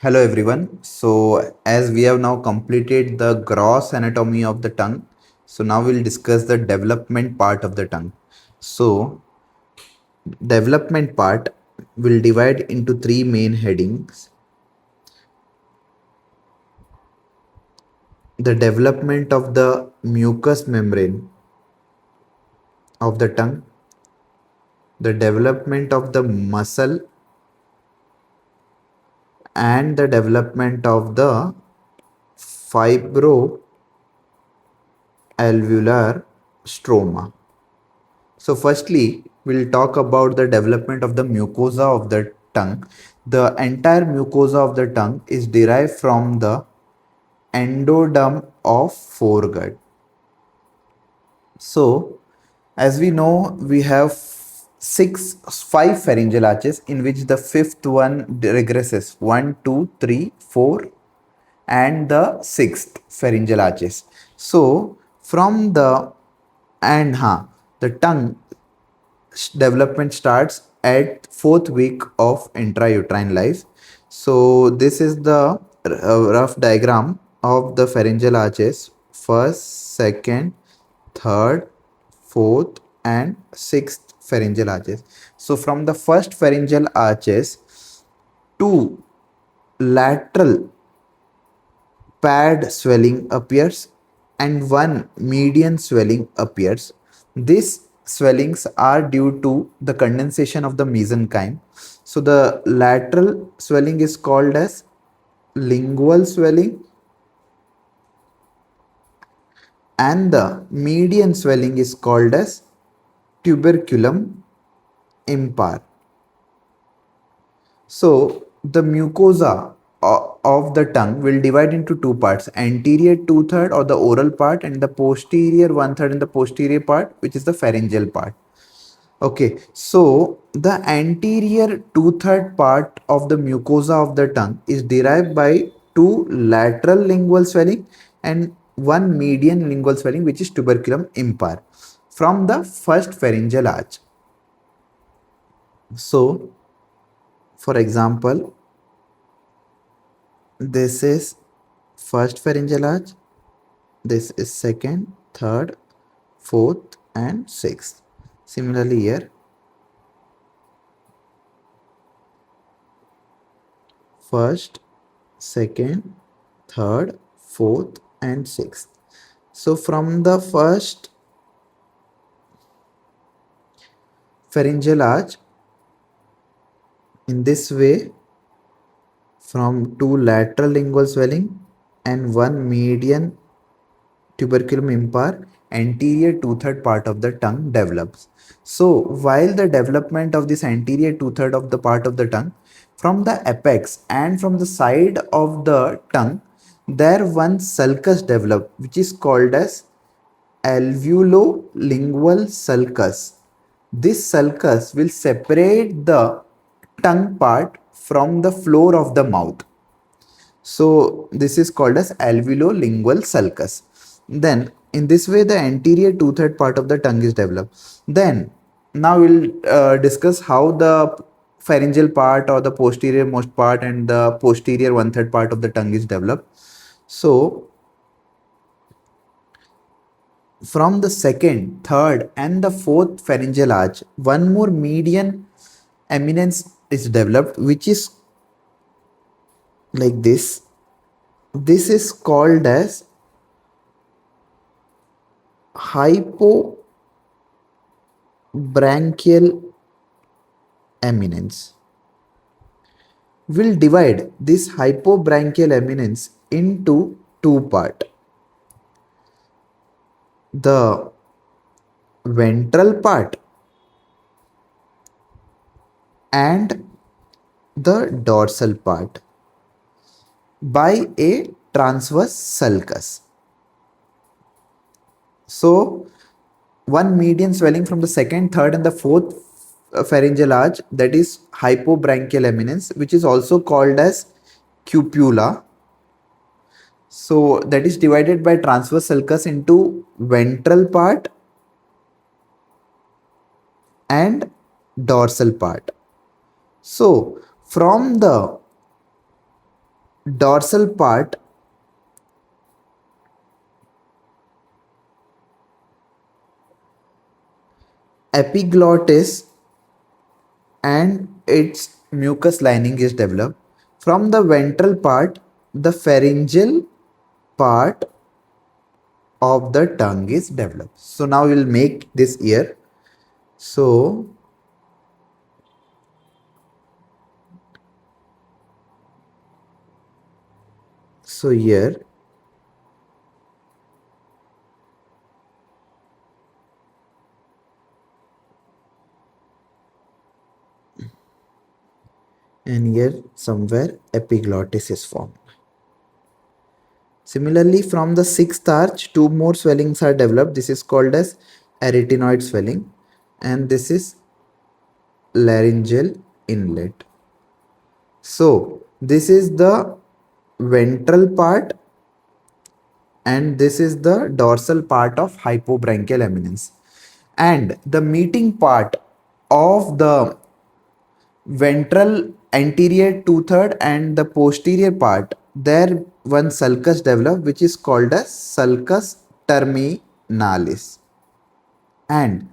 Hello everyone. So as we have now completed the gross anatomy of the tongue, so now we'll discuss the development part of the tongue. So development part will divide into three main headings. The development of the mucous membrane of the tongue, the development of the muscle, and the development of the fibroalveolar stroma. So firstly, we'll talk about the development of the mucosa of the tongue. The entire mucosa of the tongue is derived from the endoderm of foregut. So, as we know, we have five pharyngeal arches in which the fifth one regresses 1, 2, 3, 4 and the sixth pharyngeal arches. So, from the the tongue development starts at fourth week of intrauterine life. So this is the rough diagram of the pharyngeal arches: first, second, third, fourth, and sixth pharyngeal arches. So from the first pharyngeal arches, two lateral pad swelling appears and one median swelling appears. These swellings are due to the condensation of the mesenchyme. So the lateral swelling is called as lingual swelling and the median swelling is called as tuberculum impar. So the mucosa of the tongue will divide into two parts: anterior 2/3 or the oral part, and the posterior 1/3 in the posterior part, which is the pharyngeal part. Okay, so the anterior 2/3 part of the mucosa of the tongue is derived by two lateral lingual swelling and one median lingual swelling, which is tuberculum impar, from the first pharyngeal arch. So, for example, this is first pharyngeal arch, this is second, third, fourth, and sixth. Similarly, here, first, second, third, fourth, and sixth. So, from the first pharyngeal arch, in this way, from two lateral lingual swelling and one median tuberculum impar, anterior 2/3 part of the tongue develops. So while the development of this anterior 2/3 of the part of the tongue, from the apex and from the side of the tongue, there one sulcus develop, which is called as alveolo-lingual sulcus. This sulcus will separate the tongue part from the floor of the mouth. So this is called as alveolo-lingual sulcus. Then in this way the anterior 2/3 part of the tongue is developed. Then now we'll discuss how the pharyngeal part or the posterior most part and the posterior 1/3 part of the tongue is developed. So from the second, third and the fourth pharyngeal arch, one more median eminence is developed, which is like this. This is called as Hypobranchial eminence. We'll divide this hypobranchial eminence into two parts: the ventral part and the dorsal part by a transverse sulcus. So one median swelling from the second, third and the fourth pharyngeal arch, that is hypobranchial eminence, which is also called as cupula. So that is divided by transverse sulcus into ventral part and dorsal part. So from the dorsal part epiglottis and its mucous lining is developed. From the ventral part, the pharyngeal part of the tongue is developed. So now we'll make this ear. So here, and here somewhere epiglottis is formed. Similarly, from the sixth arch, two more swellings are developed. This is called as arytenoid swelling, and this is laryngeal inlet. So this is the ventral part, and this is the dorsal part of hypobranchial eminence. And the meeting part of the ventral anterior two-third and the posterior part, there one sulcus develop, which is called as sulcus terminalis. And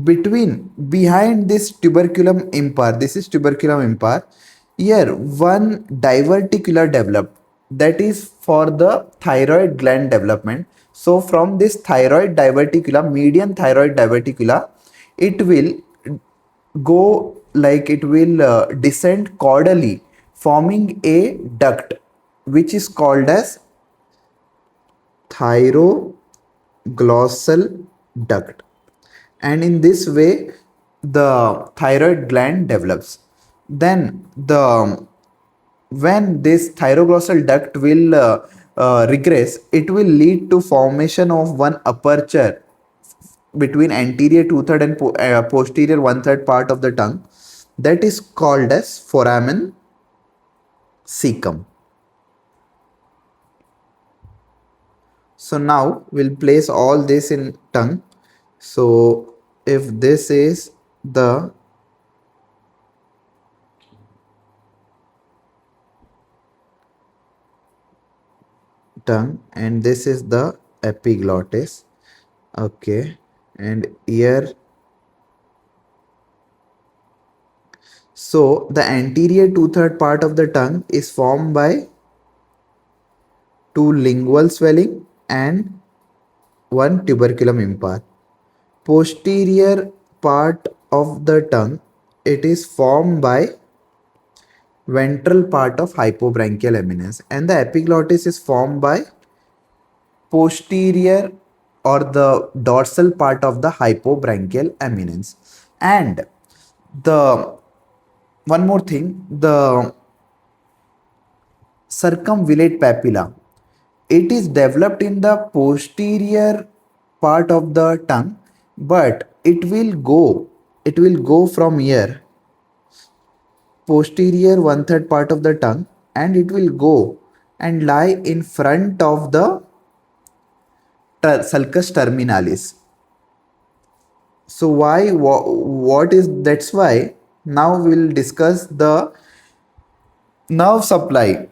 behind this tuberculum impar, this is tuberculum impar, here one diverticular developed, that is for the thyroid gland development. So from this thyroid diverticula, median thyroid diverticula, it will go like it will descend caudally, forming a duct which is called as Thyroglossal duct, and in this way the thyroid gland develops. Then when this thyroglossal duct will regress, it will lead to formation of one aperture between anterior two-third and posterior one-third part of the tongue, that is called as Foramen Caecum. So now we'll place all this in tongue. So if this is the tongue and this is the epiglottis, okay, and here, so the anterior two-third part of the tongue is formed by two lingual swelling and one tuberculum impar. Posterior part of the tongue, it is formed by ventral part of hypobranchial eminence, and the epiglottis is formed by posterior or the dorsal part of the hypobranchial eminence. And the one more thing, the circumvallate papilla, it is developed in the posterior part of the tongue, but it will go from here, posterior one-third part of the tongue, and it will go and lie in front of the sulcus terminalis. So what is, that's why now we'll discuss the nerve supply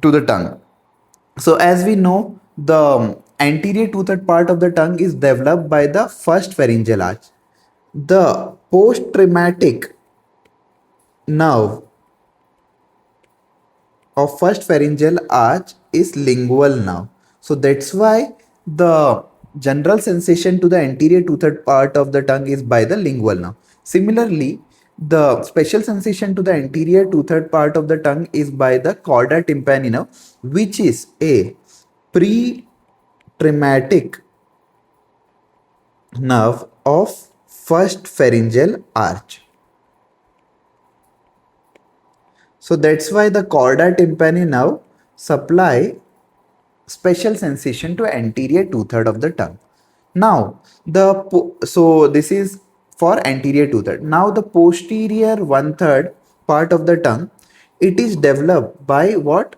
to the tongue. So as we know, the anterior two-third part of the tongue is developed by the first pharyngeal arch. The post-traumatic nerve of first pharyngeal arch is lingual nerve. So that's why the general sensation to the anterior two-third part of the tongue is by the lingual nerve. Similarly, the special sensation to the anterior two-third part of the tongue is by the chorda tympani nerve, which is a pre-traumatic nerve of first pharyngeal arch. So that's why the chorda tympani nerve supply special sensation to anterior two-third of the tongue. Now so this is for anterior two-third. Now the posterior one-third part of the tongue, it is developed by what?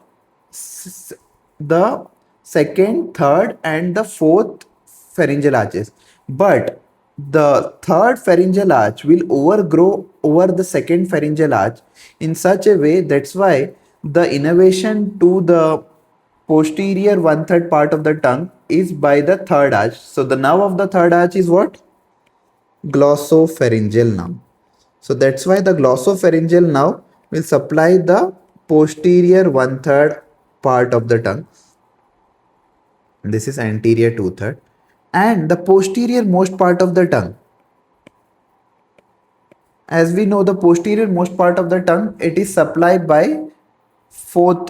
The second, third and the fourth pharyngeal arches. But the third pharyngeal arch will overgrow over the second pharyngeal arch in such a way, that's why the innervation to the posterior 1/3 part of the tongue is by the third arch. So the nerve of the third arch is what? Glossopharyngeal nerve. So that's why the glossopharyngeal nerve will supply the posterior 1/3 part of the tongue. This is anterior 2/3, and the posterior most part of the tongue. As we know, the posterior most part of the tongue, it is supplied by fourth,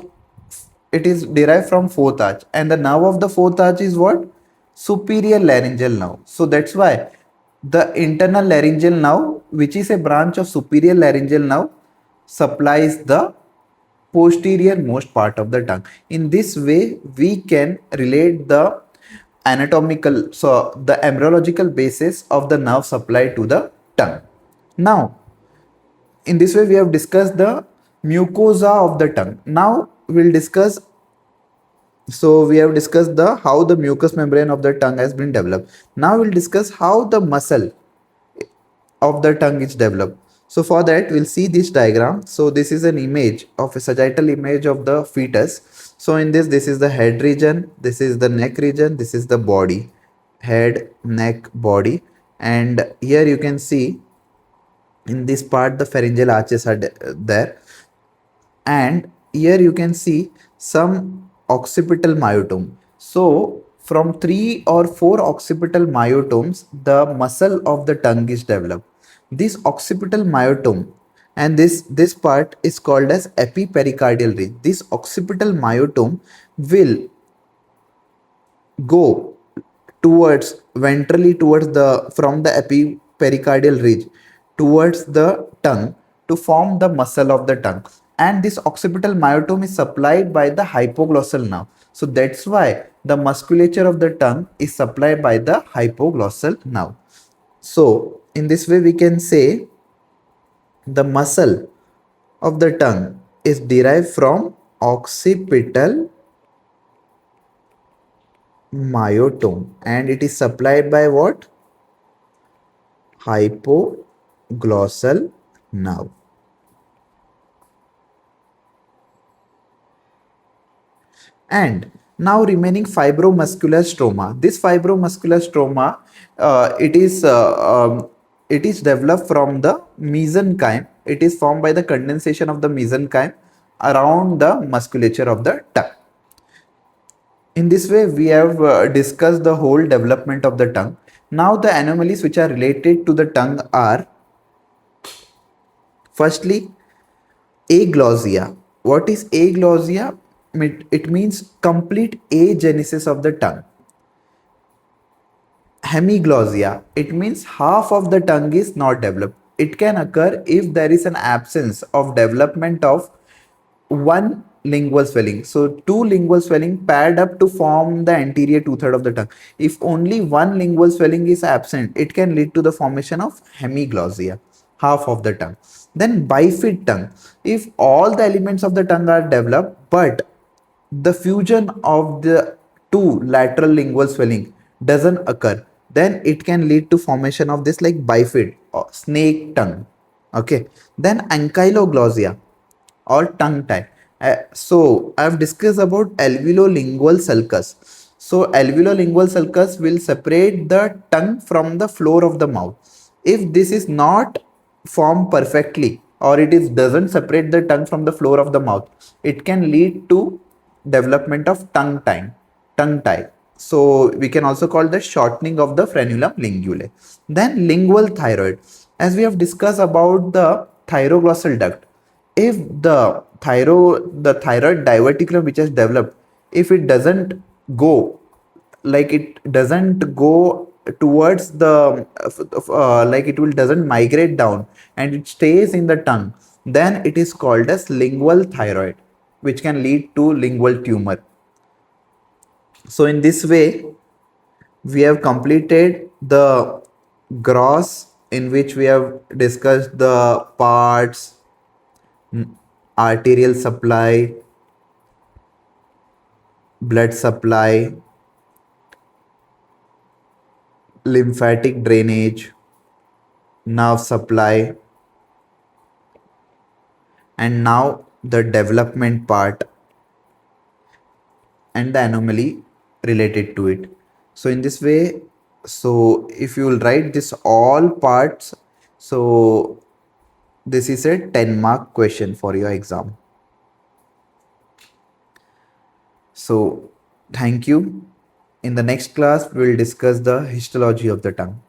it is derived from fourth arch, and the nerve of the fourth arch is what? Superior laryngeal nerve. So that's why the internal laryngeal nerve, which is a branch of superior laryngeal nerve, supplies the posterior most part of the tongue. In this way, we can relate the anatomical, so the embryological basis of the nerve supply to the tongue. Now, in this way, we have discussed the mucosa of the tongue. Now, we'll discuss. So we have discussed the how the mucous membrane of the tongue has been developed. Now we'll discuss how the muscle of the tongue is developed. So for that, we'll see this diagram. So this is an image of a sagittal image of the fetus. So in this is the head region, this is the neck region, this is the body, head, neck, body, and here you can see in this part the pharyngeal arches are there, and here you can see some occipital myotome. So from 3 or 4 occipital myotomes, the muscle of the tongue is developed. This occipital myotome, and this part is called as epipericardial ridge. This occipital myotome will go towards ventrally towards the from the epipericardial ridge towards the tongue to form the muscle of the tongue, and this occipital myotome is supplied by the hypoglossal nerve. So that's why the musculature of the tongue is supplied by the hypoglossal nerve. So in this way we can say the muscle of the tongue is derived from occipital myotome, and it is supplied by what? Hypoglossal nerve. And now remaining fibromuscular stroma. This fibromuscular stroma, it is developed from the mesenchyme. It is formed by the condensation of the mesenchyme around the musculature of the tongue. In this way, we have discussed the whole development of the tongue. Now, the anomalies which are related to the tongue are, firstly, aglossia. What is aglossia? It means complete agenesis of the tongue. Hemiglossia, it means half of the tongue is not developed. It can occur if there is an absence of development of one lingual swelling. So two lingual swelling paired up to form the anterior 2/3 of the tongue. If only one lingual swelling is absent, it can lead to the formation of hemiglossia, half of the tongue. Then bifid tongue. If all the elements of the tongue are developed, but the fusion of the two lateral lingual swelling doesn't occur, then it can lead to formation of this like bifid or snake tongue. Okay. Then ankyloglossia or tongue tie. So I've discussed about alveolo-lingual sulcus. So alveolo-lingual sulcus will separate the tongue from the floor of the mouth. If this is not formed perfectly, or it is doesn't separate the tongue from the floor of the mouth, it can lead to development of tongue tie. So we can also call the shortening of the frenulum linguale. Then lingual thyroid. As we have discussed about the thyroglossal duct, if the thyroid diverticulum which has developed, if it doesn't go, like it doesn't go towards the like it will doesn't migrate down and it stays in the tongue, then it is called as lingual thyroid, which can lead to lingual tumor. So in this way, we have completed the gross, in which we have discussed the parts, arterial supply, blood supply, lymphatic drainage, nerve supply, and now the development part, and the anomaly related to it. So in this way, so if you will write this all parts, so this is a 10-mark question for your exam. So thank you. In the next class, we will discuss the histology of the tongue.